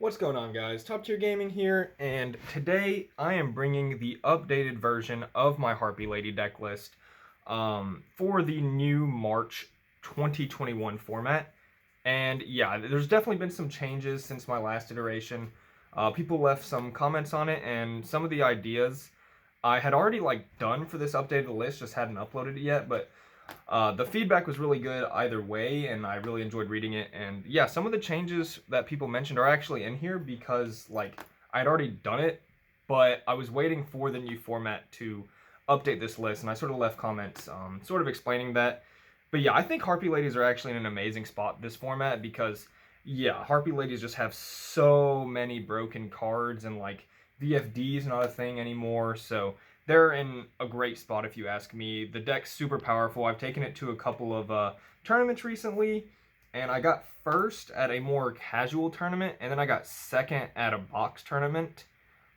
What's going on, guys? Top Tier Gaming here, and today I am bringing the updated version of my Harpie Lady deck list for the new March 2021 format. And yeah, there's definitely been some changes since my last iteration. People left some comments on it, and some of the ideas I had already done for this updated list, just hadn't uploaded it yet, but the feedback was really good either way, and I really enjoyed reading it. And yeah, some of the changes that people mentioned are actually in here because I'd already done it, but I was waiting for the new format to update this list, and I sort of left comments sort of explaining that. But yeah, I think Harpie Ladies are actually in an amazing spot this format because yeah, Harpie Ladies just have so many broken cards, and VFD is not a thing anymore, so they're in a great spot if you ask me. The deck's super powerful. I've taken it to a couple of tournaments recently, and I got first at a more casual tournament, and then I got second at a box tournament.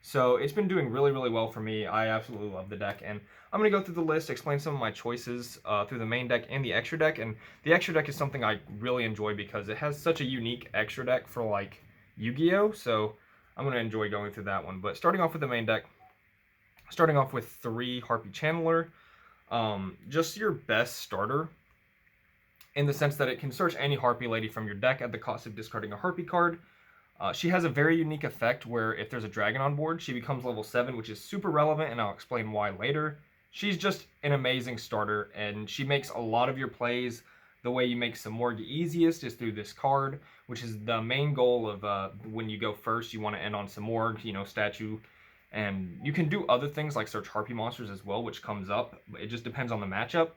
So it's been doing really, really well for me. I absolutely love the deck, and I'm going to go through the list, explain some of my choices through the main deck and the extra deck. And the extra deck is something I really enjoy because it has such a unique extra deck for Yu-Gi-Oh! So I'm going to enjoy going through that one. But starting off with the main deck, starting off with 3 Harpie Channeler, just your best starter in the sense that it can search any Harpie Lady from your deck at the cost of discarding a Harpie card. She has a very unique effect where if there's a dragon on board, she becomes level 7, which is super relevant, and I'll explain why later. She's just an amazing starter, and she makes a lot of your plays. The way you make Samorg easiest is through this card, which is the main goal of when you go first, you want to end on Samorg, statue. And you can do other things like search Harpie monsters as well, which comes up. It just depends on the matchup.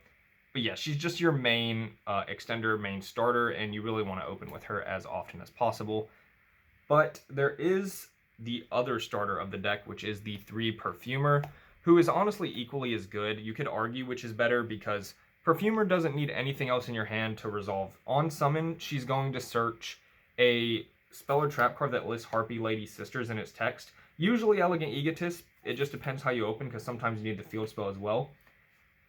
But yeah, she's just your main extender, main starter, and you really want to open with her as often as possible. But there is the other starter of the deck, which is the 3 Perfumer, who is honestly equally as good. You could argue which is better because Perfumer doesn't need anything else in your hand to resolve. On summon, she's going to search a spell or trap card that lists Harpie Lady Sisters in its text. Usually Elegant Egotist, it just depends how you open because sometimes you need the field spell as well.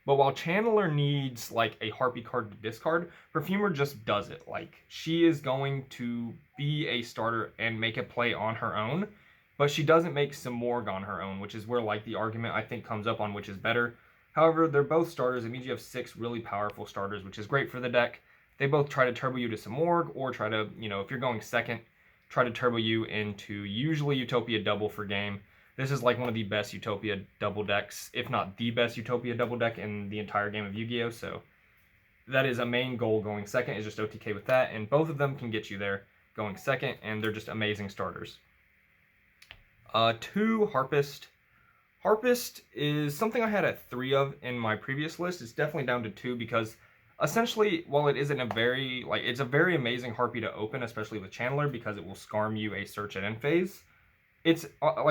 But while Channeler needs a Harpie card to discard, Perfumer just does it. She is going to be a starter and make a play on her own, but she doesn't make Samorg on her own, which is where the argument I think comes up on which is better. However, they're both starters. It means you have 6 really powerful starters, which is great for the deck. They both try to turbo you to Samorg, or try to, if you're going second, try to turbo you into usually Utopia double for game. This is one of the best Utopia double decks, if not the best Utopia double deck in the entire game of Yu-Gi-Oh! So that is a main goal going second, is just OTK with that, and both of them can get you there going second, and they're just amazing starters. 2 Harpist. Harpist is something I had at 3 of in my previous list. It's definitely down to 2 because essentially, while it isn't a very, it's a very amazing Harpie to open, especially with Channeler, because it will scarm you a search at end phase. It's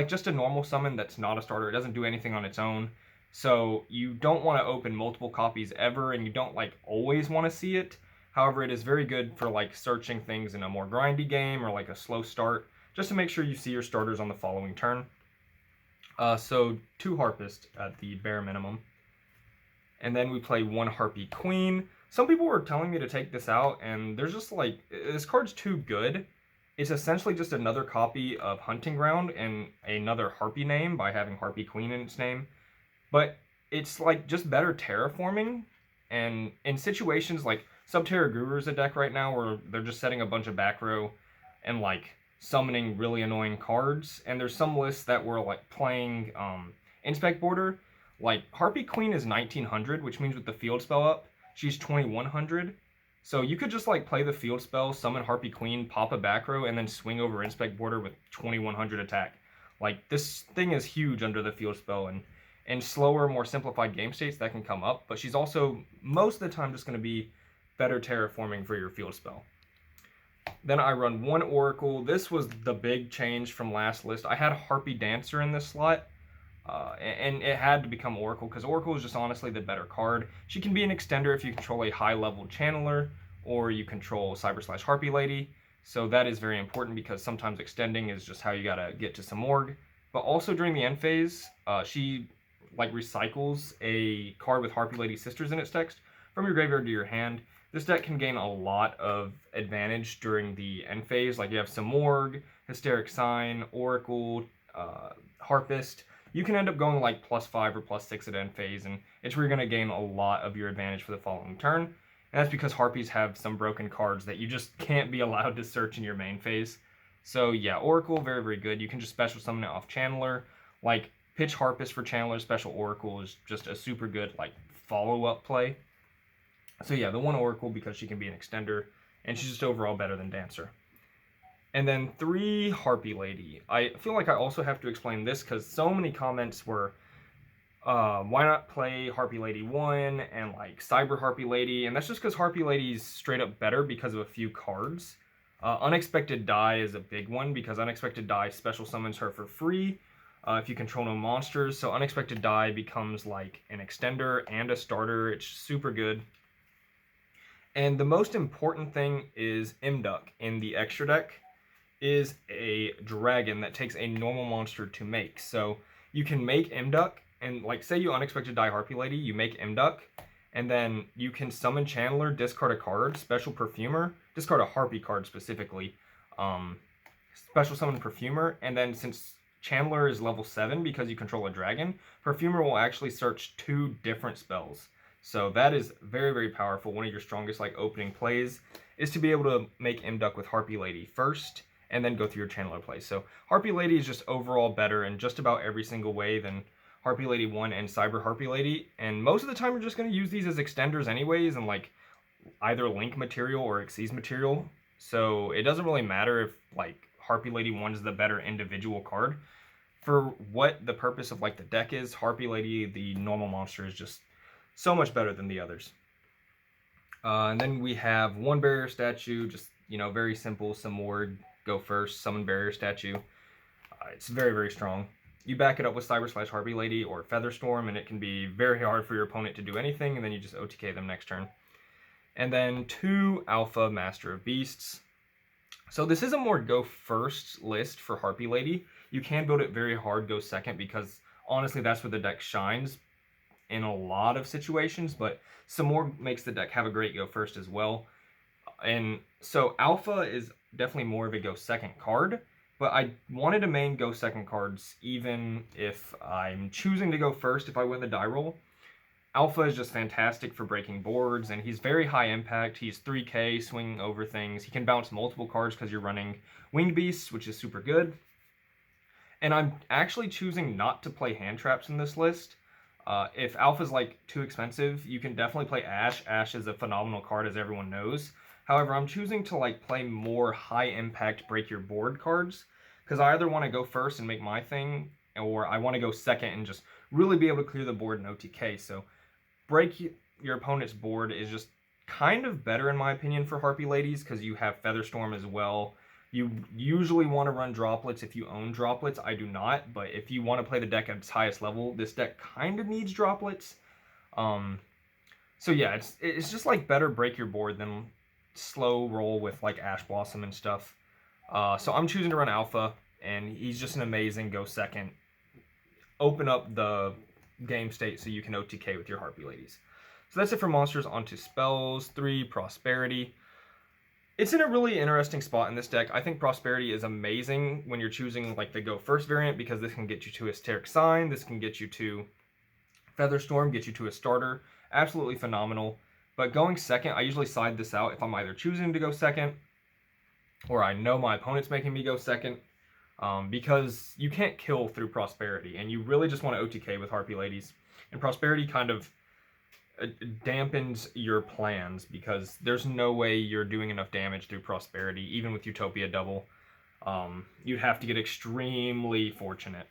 just a normal summon that's not a starter. It doesn't do anything on its own. So you don't want to open multiple copies ever, and you don't always want to see it. However, it is very good for searching things in a more grindy game or a slow start, just to make sure you see your starters on the following turn. So 2 Harpist at the bare minimum. And then we play 1 Harpie Queen. Some people were telling me to take this out, and there's just this card's too good. It's essentially just another copy of Hunting Ground and another Harpie name by having Harpie Queen in its name. But it's just better terraforming. And in situations like Subterra Guru is a deck right now where they're just setting a bunch of back row and summoning really annoying cards. And there's some lists that were playing Inspect Border. Harpie Queen is 1900, which means with the field spell up, she's 2100. So you could just play the field spell, summon Harpie Queen, pop a back row, and then swing over Inspect Border with 2100 attack. This thing is huge under the field spell, and in slower, more simplified game states that can come up, but she's also most of the time just going to be better terraforming for your field spell. Then I run 1 Oracle. This was the big change from last list. I had Harpie Dancer in this slot. And it had to become Oracle because Oracle is just honestly the better card. She can be an extender if you control a high-level Channeler or you control Cyber/Harpie Lady. So that is very important because sometimes extending is just how you gotta get to Samorg. But also during the end phase, she recycles a card with Harpie Lady Sisters in its text from your graveyard to your hand. This deck can gain a lot of advantage during the end phase. You have Samorg, Hysteric Sign, Oracle, Harpist, you can end up going like +5 or +6 at end phase, and it's where you're going to gain a lot of your advantage for the following turn. And that's because Harpies have some broken cards that you just can't be allowed to search in your main phase. So yeah, Oracle, very, very good. You can just special summon it off Channeler. Like, pitch Harpist for Channeler, special Oracle is just a super good like follow-up play. So yeah, the one Oracle because she can be an extender, and she's just overall better than Dancer. And then 3 Harpie Lady. I feel like I also have to explain this because so many comments were, why not play Harpie Lady 1 and like Cyber Harpie Lady? And that's just because Harpie Lady's straight up better because of a few cards. Unexpected Die is a big one because Unexpected Die special summons her for free if you control no monsters. So Unexpected Die becomes like an extender and a starter. It's super good. And the most important thing is Imduck in the extra deck is a dragon that takes a normal monster to make. So you can make Imduck, and like say you Unexpected Die Harpie Lady, you make Imduck, and then you can summon Channeler, discard a card, special Perfumer, discard a Harpie card specifically, special summon Perfumer, and then since Channeler is level 7 because you control a dragon, Perfumer will actually search 2 different spells. So that is very, very powerful. One of your strongest like opening plays is to be able to make Imduck with Harpie Lady first, and then go through your Channeler play. So Harpie Lady is just overall better in just about every single way than Harpie Lady 1 and Cyber Harpie Lady. And most of the time you're just going to use these as extenders anyways, and like either link material or Xyz material. So it doesn't really matter if like Harpie Lady 1 is the better individual card. For what the purpose of like the deck is, Harpie Lady, the normal monster, is just so much better than the others. And then we have 1 barrier statue, just, you know, very simple. Some word, go first, summon barrier statue. It's very, very strong. You back it up with Cyber / Harpie Lady or Featherstorm, and it can be very hard for your opponent to do anything, and then you just OTK them next turn. And then 2 Alpha Master of Beasts. So this is a more go first list for Harpie Lady. You can build it very hard, go second, because honestly that's where the deck shines in a lot of situations, but some more makes the deck have a great go first as well. And so Alpha is definitely more of a go second card, but I wanted to main go second cards even if I'm choosing to go first if I win the die roll. Alpha is just fantastic for breaking boards, and he's very high impact. He's 3k, swinging over things. He can bounce multiple cards because you're running Winged Beasts, which is super good. And I'm actually choosing not to play hand traps in this list. If Alpha's like too expensive, you can definitely play Ash. Ash is a phenomenal card, as everyone knows. However, I'm choosing to like play more high impact break your board cards because I either want to go first and make my thing, or I want to go second and just really be able to clear the board in OTK. So break your opponent's board is just kind of better in my opinion for Harpie Ladies because you have Featherstorm as well. You usually want to run droplets if you own droplets. I do not, but if you want to play the deck at its highest level, this deck kind of needs droplets. So yeah, it's just like better break your board than slow roll with like Ash Blossom and stuff. So I'm choosing to run Alpha, and he's just an amazing go second. Open up the game state so you can OTK with your Harpie Ladies. So that's it for monsters. Onto spells. 3 Prosperity. It's in a really interesting spot in this deck. I think Prosperity is amazing when you're choosing like the go first variant because this can get you to Hysteric Sign, this can get you to Featherstorm, get you to a starter. Absolutely phenomenal. But going second, I usually side this out if I'm either choosing to go second or I know my opponent's making me go second, because you can't kill through Prosperity, and you really just want to OTK with Harpie Ladies. And Prosperity kind of dampens your plans because there's no way you're doing enough damage through Prosperity, even with Utopia double. You'd have to get extremely fortunate.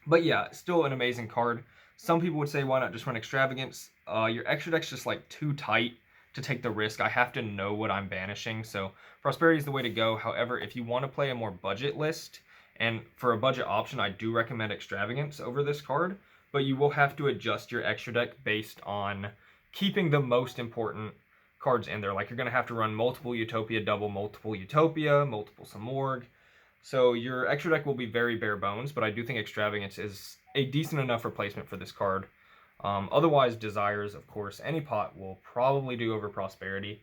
But yeah, still an amazing card. Some people would say, why not just run Extravagance? Your extra deck's just like too tight to take the risk. I have to know what I'm banishing, so Prosperity is the way to go. However, if you want to play a more budget list, and for a budget option, I do recommend Extravagance over this card, but you will have to adjust your extra deck based on keeping the most important cards in there. Like you're going to have to run multiple Utopia double, multiple Utopia, multiple Samorg. So your extra deck will be very bare bones, but I do think Extravagance is a decent enough replacement for this card. Otherwise, Desires, of course, any pot will probably do over Prosperity.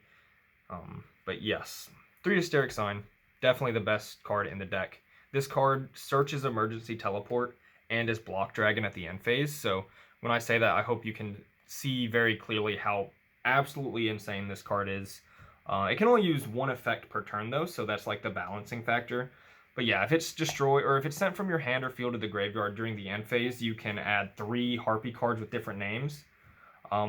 But yes, 3 Hysteric Sign. definitely the best card in the deck. This card searches Emergency Teleport and is Block Dragon at the end phase, so when I say that, I hope you can see very clearly how absolutely insane this card is. It can only use one effect per turn though, so that's like the balancing factor. But yeah, if it's destroyed or if it's sent from your hand or field to the graveyard during the end phase, you can add 3 Harpie cards with different names,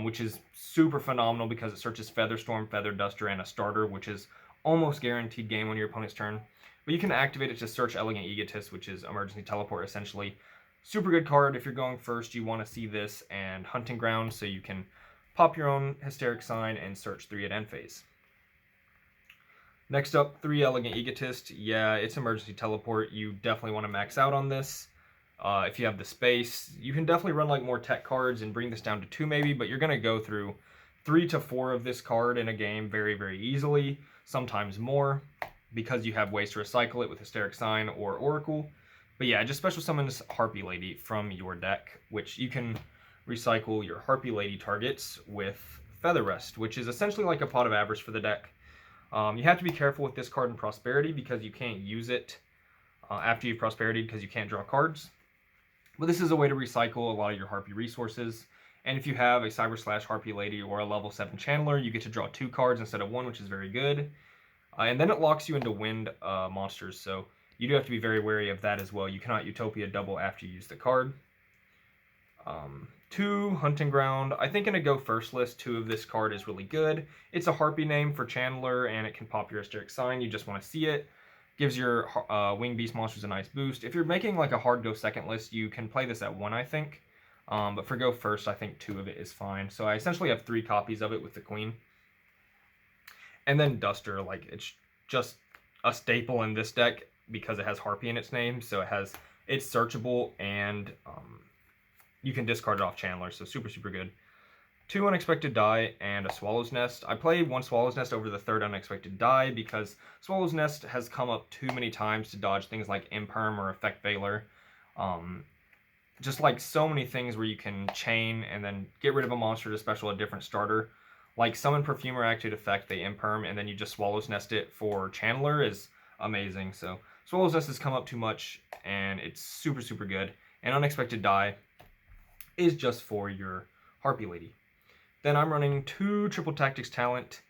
which is super phenomenal because it searches Featherstorm, Feather Duster, and a starter, which is almost guaranteed game on your opponent's turn. But you can activate it to search Elegant Egotist, which is Emergency Teleport essentially. Super good card. If you're going first, you want to see this and Hunting Ground, so you can pop your own Hysteric Sign and search 3 at end phase. Next up, 3 Elegant Egotist. Yeah, it's Emergency Teleport. You definitely want to max out on this. If you have the space, you can definitely run like more tech cards and bring this down to 2 maybe, but you're going to go through 3 to 4 of this card in a game very, very easily, sometimes more, because you have ways to recycle it with Hysteric Sign or Oracle. But yeah, just special summons Harpie Lady from your deck, which you can recycle your Harpie Lady targets with Feather Rest, which is essentially like a Pot of Avarice for the deck. You have to be careful with this card in Prosperity because you can't use it after you've Prosperity because you can't draw cards. But this is a way to recycle a lot of your Harpie resources. And if you have a Cyber / Harpie Lady or a level 7 Channeler, you get to draw 2 cards instead of 1, which is very good. And then it locks you into wind monsters, so you do have to be very wary of that as well. You cannot Utopia double after you use the card. 2, Hunting Ground. I think in a go first list, 2 of this card is really good. It's a Harpie name for Channeler, and it can pop your Hysteric Sign. You just want to see it. Gives your Wing Beast monsters a nice boost. If you're making like a hard go second list, you can play this at 1, I think. But for go first, I think 2 of it is fine. So I essentially have 3 copies of it with the Queen. And then Duster, like, it's just a staple in this deck because it has Harpie in its name. So it's searchable, and you can discard it off Channeler. So super, super good. 2 Unexpected Die and a Swallow's Nest. I play 1 Swallow's Nest over the 3rd Unexpected Die because Swallow's Nest has come up too many times to dodge things like Imperm or Effect Veiler. Just like so many things where you can chain and then get rid of a monster to special a different starter. Like Summon Perfumer activate effect, they Imperm, and then you just Swallow's Nest it for Channeler is amazing. So Swallow's Nest has come up too much, and it's super, super good. And Unexpected Die is just for your Harpie Lady. Then I'm running 2 Triple Tactics Talent.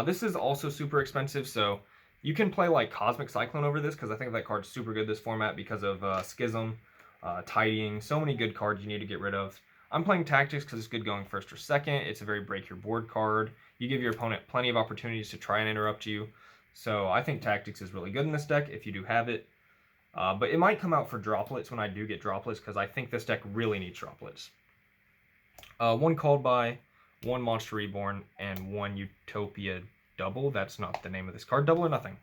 This is also super expensive, so you can play like Cosmic Cyclone over this, because I think that card's super good this format because of Schism, Tidying, so many good cards you need to get rid of. I'm playing Tactics because it's good going first or second. It's a very break your board card. You give your opponent plenty of opportunities to try and interrupt you. So I think Tactics is really good in this deck if you do have it. But it might come out for Droplets when I do get Droplets, because I think this deck really needs Droplets. 1 Called By, 1 Monster Reborn, and 1 Utopia Double. That's not the name of this card. Double or Nothing.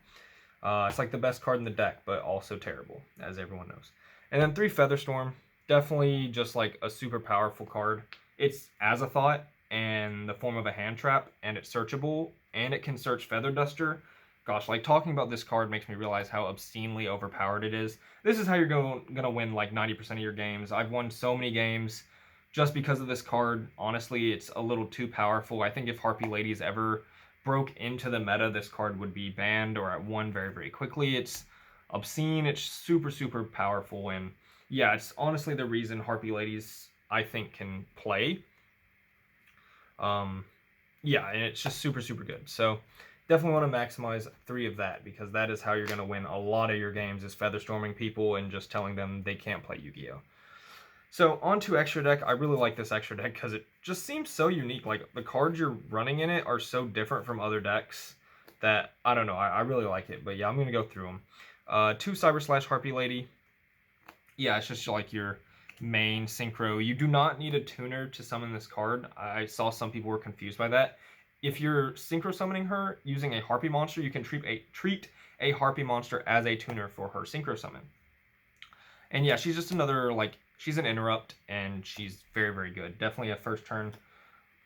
It's like the best card in the deck, but also terrible, as everyone knows. And then 3 Featherstorm. Definitely just like a super powerful card. It's Azathoth and the form of a hand trap, and it's searchable, and it can search Feather Duster. Gosh, like talking about this card makes me realize how obscenely overpowered it is. This is how you're gonna win like 90% of your games. I've won so many games just because of this card. Honestly, it's a little too powerful. I think if Harpie Ladies ever broke into the meta, this card would be banned or at 1 very, very quickly. It's obscene. It's super, super powerful, and yeah, it's honestly the reason Harpie Ladies, I think, can play. Yeah, and it's just super, super good. So definitely want to maximize 3 of that, because that is how you're going to win a lot of your games, is Featherstorming people and just telling them they can't play Yu-Gi-Oh! So on to Extra Deck. I really like this Extra Deck because it just seems so unique. Like the cards you're running in it are so different from other decks that, I don't know, I really like it. But yeah, I'm going to go through them. 2 Cyber / Harpie Lady. Yeah, it's just like your main synchro. You do not need a tuner to summon this card. I saw some people were confused by that. If you're synchro summoning her using a Harpie monster, you can treat a Harpie monster as a tuner for her synchro summon. And yeah, she's just another, like, she's an interrupt, and she's very, very good. Definitely a first turn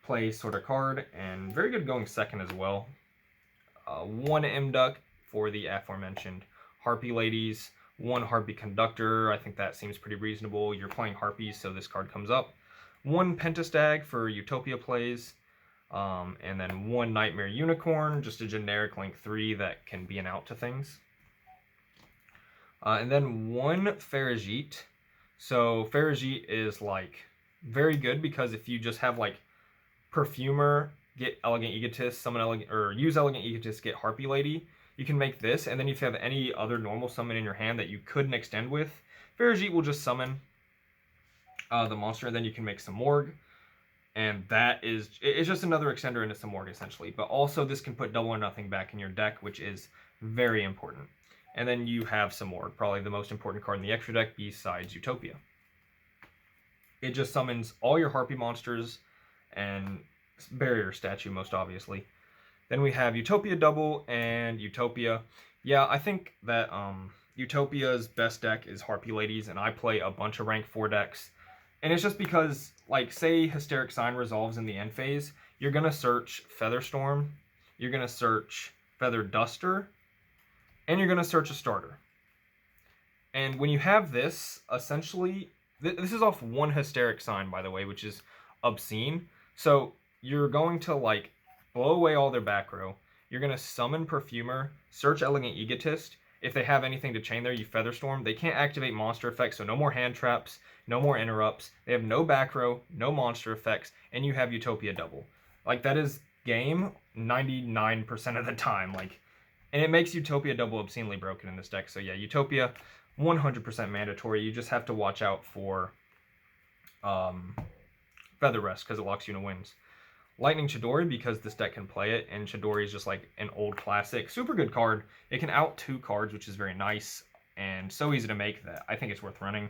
play sort of card, and very good going second as well. 1 M-Duck for the aforementioned Harpie Ladies. 1 Harpie Conductor. I think that seems pretty reasonable. You're playing Harpies, so this card comes up. 1 Pentastag for Utopia plays. And then 1 Nightmare Unicorn, just a generic link 3 that can be an out to things. And then 1 Farigite. So Farigite is like very good because if you just have like Perfumer, get Elegant Egotist, summon Elegant, or use Elegant Egotist, get Harpie Lady, you can make this, and then if you have any other normal summon in your hand that you couldn't extend with, Farigite will just summon the monster, and then you can make some Morgue, and that is, it's just another extender into some Morgue essentially. But also this can put double or nothing back in your deck, which is very important. And then you have some Morgue, probably the most important card in the extra deck besides Utopia. It just summons all your Harpie monsters and Barrier Statue, most obviously. Then we have Utopia Double and Utopia. Yeah, I think that Utopia's best deck is Harpie Ladies, and I play a bunch of rank 4 decks. And it's just because, like, say Hysteric Sign resolves in the end phase, you're going to search Featherstorm, you're going to search Feather Duster, and you're going to search a starter. And when you have this, essentially, this is off 1 Hysteric Sign, by the way, which is obscene. So you're going to, like, blow away all their back row. You're going to summon Perfumer, search Elegant Egotist. If they have anything to chain there, you Featherstorm. They can't activate monster effects, so no more hand traps, no more interrupts. They have no back row, no monster effects, and you have Utopia Double. Like, that is game 99% of the time. Like, and it makes Utopia Double obscenely broken in this deck. So yeah, Utopia, 100% mandatory. You just have to watch out for Feather Rest, because it locks you into wins. Lightning Chidori, because this deck can play it, and Chidori is just like an old classic. Super good card. It can out 2 cards, which is very nice, and so easy to make that I think it's worth running.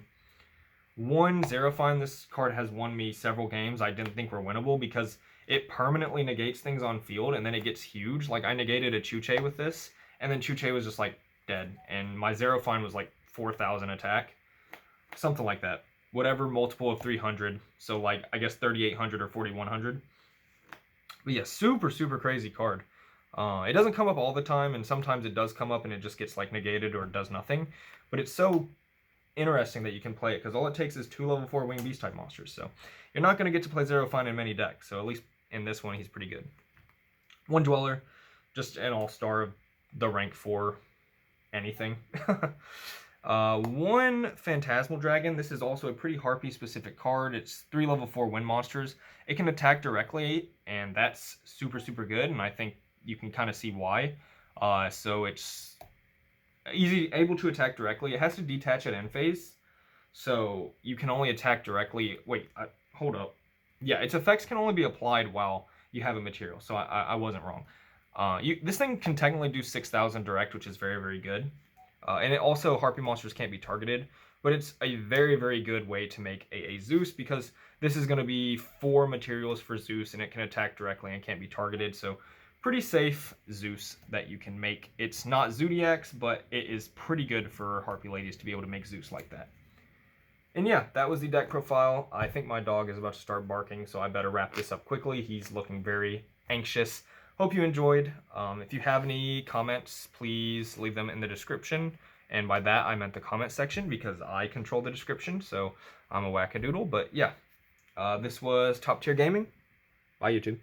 1 Xerophine, this card has won me several games I didn't think were winnable, because it permanently negates things on field, and then it gets huge. Like, I negated a Chuche with this, and then Chuche was just like dead, and my Xerophine was like 4,000 attack. Something like that. Whatever multiple of 300, so like, I guess 3,800 or 4,100. But yeah, super, super crazy card. It doesn't come up all the time, and sometimes it does come up and it just gets like negated or does nothing. But it's so interesting that you can play it, because all it takes is 2 level 4 Winged Beast type monsters. So you're not going to get to play Xerophine in many decks, so at least in this one he's pretty good. 1 Dweller, just an all-star of the rank 4 anything. 1 Phantasmal Dragon. This is also a pretty Harpie specific card. It's 3 level 4 wind monsters. It can attack directly, and that's super, super good, and I think you can kind of see why. So it's able to attack directly. It has to detach at end phase, so you can only attack directly. Wait, hold up. Yeah, its effects can only be applied while you have a material, so I wasn't wrong. This thing can technically do 6,000 direct, which is very, very good. And it also, Harpie monsters can't be targeted, but it's a very, very good way to make a Zeus, because this is going to be 4 materials for Zeus, and it can attack directly and can't be targeted, so pretty safe Zeus that you can make. It's not Zodiac's, but it is pretty good for Harpie Ladies to be able to make Zeus like that. And yeah, that was the deck profile. I think my dog is about to start barking, so I better wrap this up quickly. He's looking very anxious. Hope you enjoyed. If you have any comments, please leave them in the description. And by that, I meant the comment section, because I control the description, so I'm a wackadoodle. But yeah, this was Top Tier Gaming. Bye, YouTube.